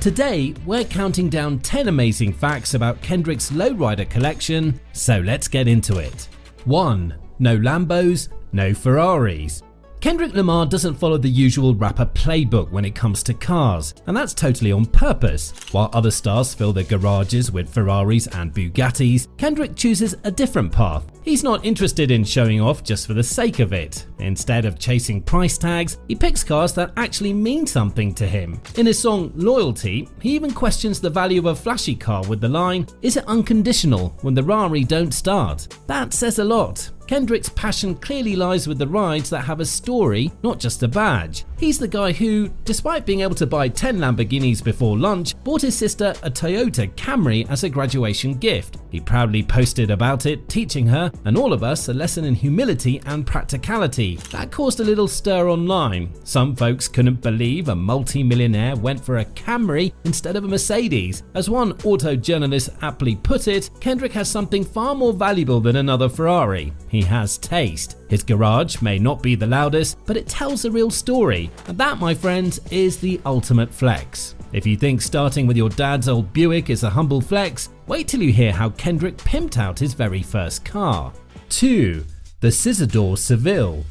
Today, we're counting down 10 amazing facts about Kendrick's lowrider collection, so let's get into it. 1. No Lambos, no Ferraris. Kendrick Lamar doesn't follow the usual rapper playbook when it comes to cars, and that's totally on purpose. While other stars fill their garages with Ferraris and Bugattis, Kendrick chooses a different path. He's not interested in showing off just for the sake of it. Instead of chasing price tags, he picks cars that actually mean something to him. In his song Loyalty, he even questions the value of a flashy car with the line, "Is it unconditional when the Rari don't start?" That says a lot. Kendrick's passion clearly lies with the rides that have a story, not just a badge. He's the guy who, despite being able to buy 10 Lamborghinis before lunch, bought his sister a Toyota Camry as a graduation gift. He proudly posted about it, teaching her and all of us a lesson in humility and practicality. That caused a little stir online. Some folks couldn't believe a multi-millionaire went for a Camry instead of a Mercedes. As one auto journalist aptly put it, Kendrick has something far more valuable than another Ferrari. He has taste. His garage may not be the loudest, but it tells a real story. And that, my friends, is the ultimate flex. If you think starting with your dad's old Buick is a humble flex, wait till you hear how Kendrick pimped out his very first car. 2. The Scissidor Seville.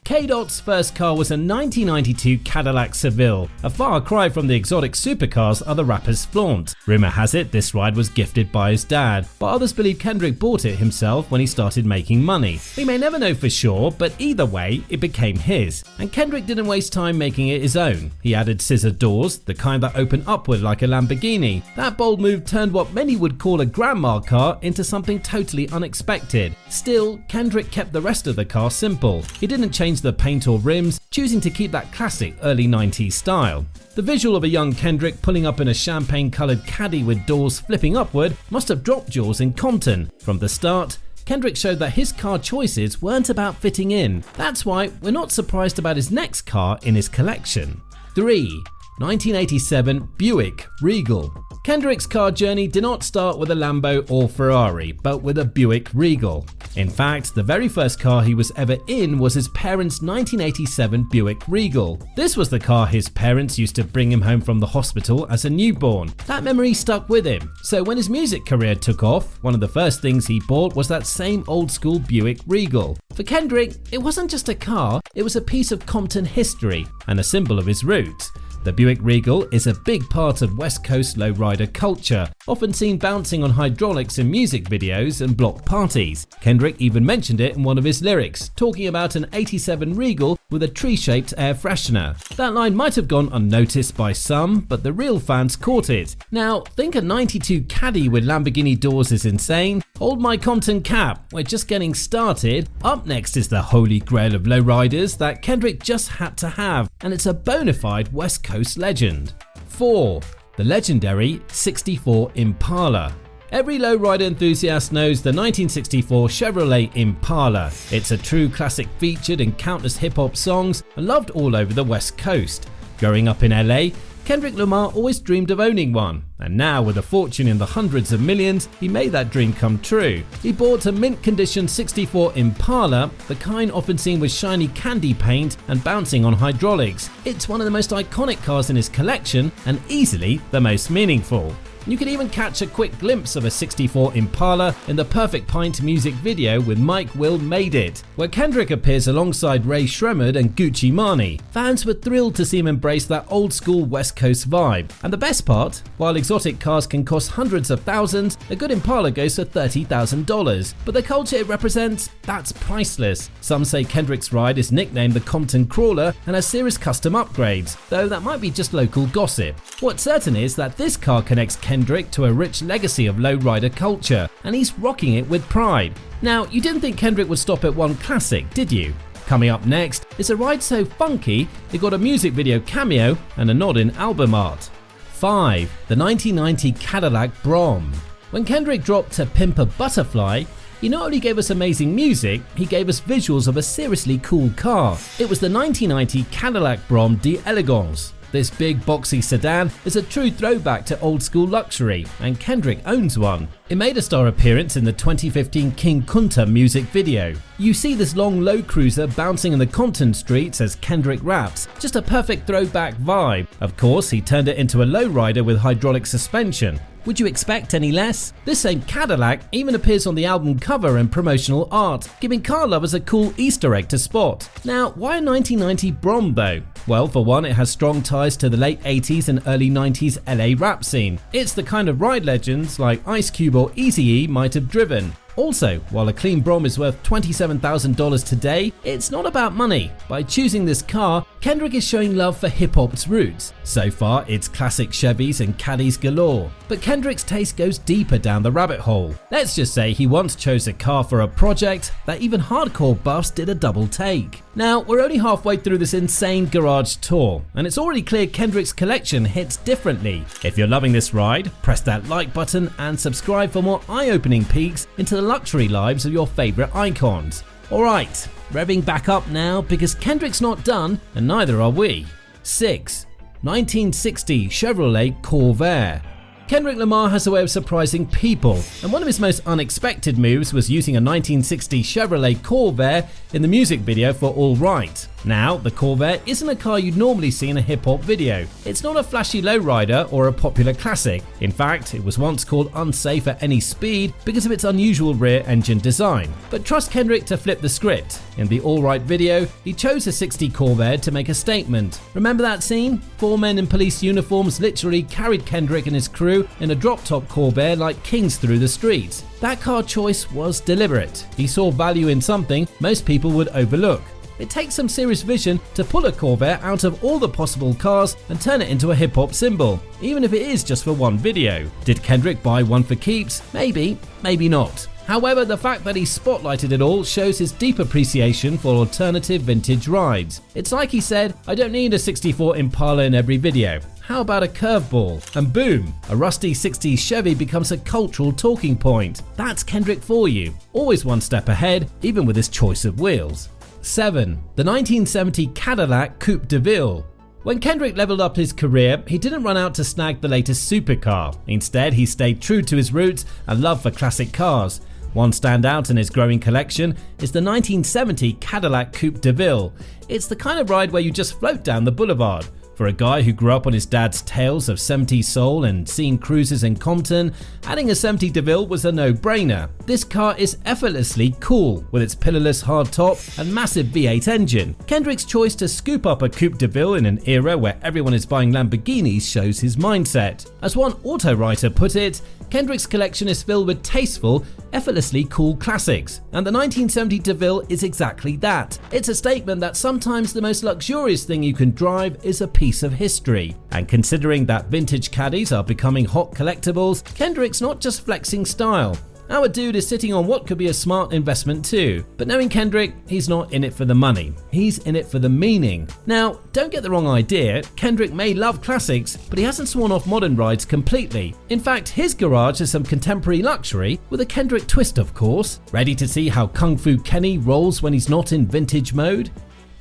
K-Dot's first car was a 1992 Cadillac Seville, a far cry from the exotic supercars other rappers flaunt. Rumor has it this ride was gifted by his dad, but others believe Kendrick bought it himself when he started making money. We may never know for sure, but either way, it became his. And Kendrick didn't waste time making it his own. He added scissor doors, the kind that open upward like a Lamborghini. That bold move turned what many would call a grandma car into something totally unexpected. Still, Kendrick kept the rest of the car simple. He didn't change the paint or rims, choosing to keep that classic early 90s style. The visual of a young Kendrick pulling up in a champagne-coloured caddy with doors flipping upward must have dropped jaws in Compton. From the start, Kendrick showed that his car choices weren't about fitting in. That's why we're not surprised about his next car in his collection. 3. 1987 Buick Regal. Kendrick's car journey did not start with a Lambo or Ferrari, but with a Buick Regal. In fact, the very first car he was ever in was his parents' 1987 Buick Regal. This was the car his parents used to bring him home from the hospital as a newborn. That memory stuck with him, so when his music career took off, one of the first things he bought was that same old school Buick Regal. For Kendrick, it wasn't just a car, it was a piece of Compton history and a symbol of his roots. The Buick Regal is a big part of West Coast lowrider culture, often seen bouncing on hydraulics in music videos and block parties. Kendrick even mentioned it in one of his lyrics, talking about an 87 Regal with a tree-shaped air freshener. That line might have gone unnoticed by some, but the real fans caught it. Now, think a 92 Caddy with Lamborghini doors is insane? Hold my Compton cap, we're just getting started. Up next is the holy grail of lowriders that Kendrick just had to have, and it's a bona fide West Coast legend. 4. The legendary 64 Impala. Every lowrider enthusiast knows the 1964 Chevrolet Impala. It's a true classic featured in countless hip-hop songs and loved all over the West Coast. Growing up in LA, Kendrick Lamar always dreamed of owning one, and now with a fortune in the hundreds of millions, he made that dream come true. He bought a mint-condition 64 Impala, the kind often seen with shiny candy paint and bouncing on hydraulics. It's one of the most iconic cars in his collection and easily the most meaningful. You can even catch a quick glimpse of a 64 Impala in the Perfect Pint music video with Mike Will Made It, where Kendrick appears alongside Ray Shremmerd and Gucci Mane. Fans were thrilled to see him embrace that old school West Coast vibe. And the best part, while exotic cars can cost hundreds of thousands, a good Impala goes for $30,000. But the culture it represents, that's priceless. Some say Kendrick's ride is nicknamed the Compton Crawler and has serious custom upgrades, though that might be just local gossip. What's certain is that this car connects Kendrick to a rich legacy of lowrider culture, and he's rocking it with pride. Now, you didn't think Kendrick would stop at one classic, did you? Coming up next is a ride so funky it got a music video cameo and a nod in album art. 5. The 1990 Cadillac Brougham. When Kendrick dropped To Pimp a Butterfly, he not only gave us amazing music, he gave us visuals of a seriously cool car. It was the 1990 Cadillac Brougham d'Elegance. This big boxy sedan is a true throwback to old school luxury, and Kendrick owns one. It made a star appearance in the 2015 King Kunta music video. You see this long low cruiser bouncing in the Compton streets as Kendrick raps, just a perfect throwback vibe. Of course, he turned it into a lowrider with hydraulic suspension. Would you expect any less? This same Cadillac even appears on the album cover and promotional art, giving car lovers a cool Easter egg to spot. Now, why a 1990 Brougham though? Well, for one, it has strong ties to the late 80s and early 90s LA rap scene. It's the kind of ride legends like Ice Cube or Eazy-E might have driven. Also, while a clean Brougham is worth $27,000 today, it's not about money. By choosing this car, Kendrick is showing love for hip-hop's roots. So far, it's classic Chevys and Caddies galore. But Kendrick's taste goes deeper down the rabbit hole. Let's just say he once chose a car for a project that even hardcore buffs did a double take. Now, we're only halfway through this insane garage tour, and it's already clear Kendrick's collection hits differently. If you're loving this ride, press that like button and subscribe for more eye-opening peeks into the luxury lives of your favorite icons. Alright, revving back up now because Kendrick's not done and neither are we. 6. 1960 Chevrolet Corvair. Kendrick Lamar has a way of surprising people, and one of his most unexpected moves was using a 1960 Chevrolet Corvair in the music video for All Right. Now, the Corvair isn't a car you'd normally see in a hip-hop video. It's not a flashy lowrider or a popular classic. In fact, it was once called unsafe at any speed because of its unusual rear engine design. But trust Kendrick to flip the script. In the All Right video, he chose a 60 Corvair to make a statement. Remember that scene? 4 men in police uniforms literally carried Kendrick and his crew in a drop-top Corvair like kings through the streets. That car choice was deliberate. He saw value in something most people would overlook. It takes some serious vision to pull a Corvair out of all the possible cars and turn it into a hip-hop symbol, even if it is just for one video. Did Kendrick buy one for keeps? Maybe, maybe not. However, the fact that he spotlighted it all shows his deep appreciation for alternative vintage rides. It's like he said, I don't need a 64 Impala in every video. How about a curveball? And boom, a rusty 60s Chevy becomes a cultural talking point. That's Kendrick for you. Always one step ahead, even with his choice of wheels. 7. The 1970 Cadillac Coupe Deville. When Kendrick leveled up his career, he didn't run out to snag the latest supercar. Instead, he stayed true to his roots and love for classic cars. One standout in his growing collection is the 1970 Cadillac Coupe Deville. It's the kind of ride where you just float down the boulevard. For a guy who grew up on his dad's tales of 70s soul and seen cruises in Compton, adding a 70 Deville was a no-brainer. This car is effortlessly cool with its pillarless hardtop and massive V8 engine. Kendrick's choice to scoop up a Coupe Deville in an era where everyone is buying Lamborghinis shows his mindset. As one auto writer put it, Kendrick's collection is filled with tasteful, effortlessly cool classics, and the 1970 Deville is exactly that. It's a statement that sometimes the most luxurious thing you can drive is a piece of history. And considering that vintage caddies are becoming hot collectibles, Kendrick's not just flexing style. Our dude is sitting on what could be a smart investment too. But knowing Kendrick, he's not in it for the money. He's in it for the meaning. Now, don't get the wrong idea, Kendrick may love classics, but he hasn't sworn off modern rides completely. In fact, his garage is some contemporary luxury, with a Kendrick twist of course. Ready to see how Kung Fu Kenny rolls when he's not in vintage mode?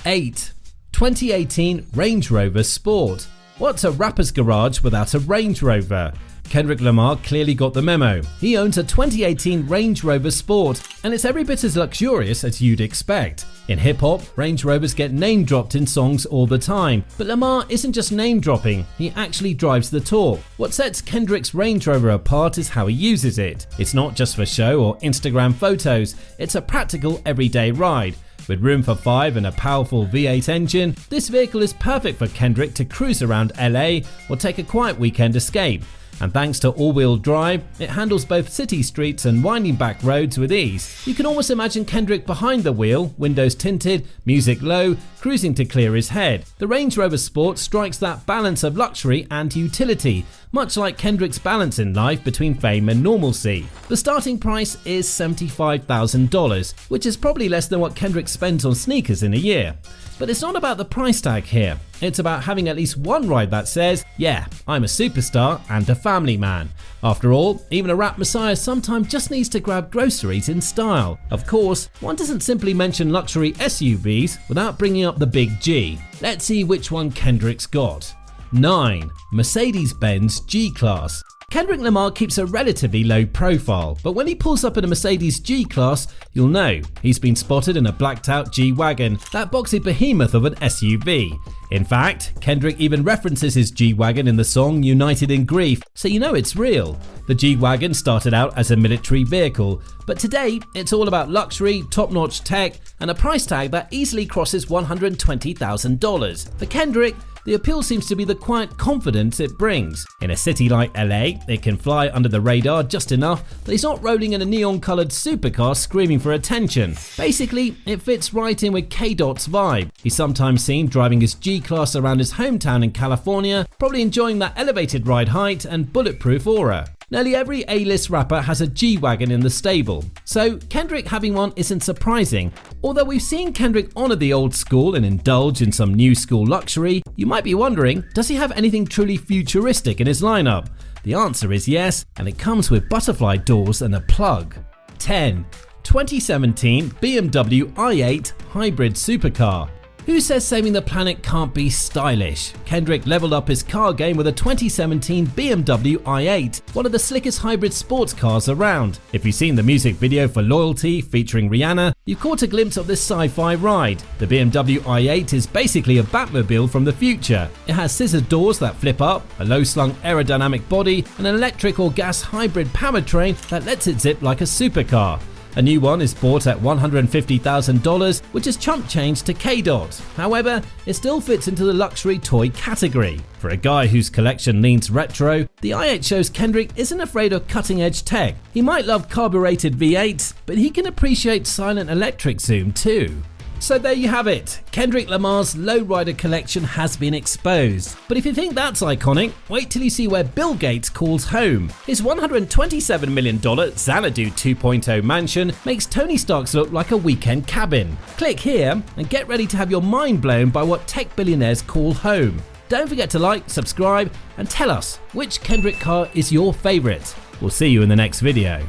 8. 2018 Range Rover Sport. What's a rapper's garage without a Range Rover? Kendrick Lamar clearly got the memo. He owns a 2018 Range Rover Sport, and it's every bit as luxurious as you'd expect. In hip-hop, Range Rovers get name-dropped in songs all the time, but Lamar isn't just name-dropping, he actually drives the talk. What sets Kendrick's Range Rover apart is how he uses it. It's not just for show or Instagram photos, it's a practical everyday ride. With room for 5 and a powerful V8 engine, this vehicle is perfect for Kendrick to cruise around LA or take a quiet weekend escape. And thanks to all-wheel drive, it handles both city streets and winding back roads with ease. You can almost imagine Kendrick behind the wheel, windows tinted, music low, cruising to clear his head. The Range Rover Sport strikes that balance of luxury and utility, much like Kendrick's balance in life between fame and normalcy. The starting price is $75,000, which is probably less than what Kendrick spends on sneakers in a year. But it's not about the price tag here. It's about having at least one ride that says, yeah, I'm a superstar and a family man. After all, even a rap messiah sometimes just needs to grab groceries in style. Of course, one doesn't simply mention luxury SUVs without bringing up the big G. Let's see which one Kendrick's got. 9. Mercedes-Benz G-Class. Kendrick Lamar keeps a relatively low profile, but when he pulls up in a Mercedes G-Class, you'll know he's been spotted in a blacked-out G-Wagon, that boxy behemoth of an SUV. In fact, Kendrick even references his G-Wagon in the song United in Grief, so you know it's real. The G-Wagon started out as a military vehicle, but today it's all about luxury, top-notch tech, and a price tag that easily crosses $120,000. For Kendrick, the appeal seems to be the quiet confidence it brings. In a city like LA, it can fly under the radar just enough that he's not rolling in a neon-coloured supercar screaming for attention. Basically, it fits right in with K-Dot's vibe. He's sometimes seen driving his G-Class around his hometown in California, probably enjoying that elevated ride height and bulletproof aura. Nearly every A-list rapper has a G-Wagon in the stable, so Kendrick having one isn't surprising. Although we've seen Kendrick honor the old school and indulge in some new school luxury, you might be wondering, does he have anything truly futuristic in his lineup? The answer is yes, and it comes with butterfly doors and a plug. 10. 2017 BMW i8 Hybrid Supercar. Who says saving the planet can't be stylish? Kendrick leveled up his car game with a 2017 BMW i8, one of the slickest hybrid sports cars around. If you've seen the music video for Loyalty featuring Rihanna, you've caught a glimpse of this sci-fi ride. The BMW i8 is basically a Batmobile from the future. It has scissor doors that flip up, a low-slung aerodynamic body, and an electric or gas hybrid powertrain that lets it zip like a supercar. A new one is bought at $150,000, which is chump change to K-Dot. However, it still fits into the luxury toy category. For a guy whose collection leans retro, the i8 shows Kendrick isn't afraid of cutting-edge tech. He might love carbureted V8s, but he can appreciate silent electric zoom too. So there you have it, Kendrick Lamar's lowrider collection has been exposed. But if you think that's iconic, wait till you see where Bill Gates calls home. His $127 million Xanadu 2.0 mansion makes Tony Stark's look like a weekend cabin. Click here and get ready to have your mind blown by what tech billionaires call home. Don't forget to like, subscribe, and tell us which Kendrick car is your favorite. We'll see you in the next video.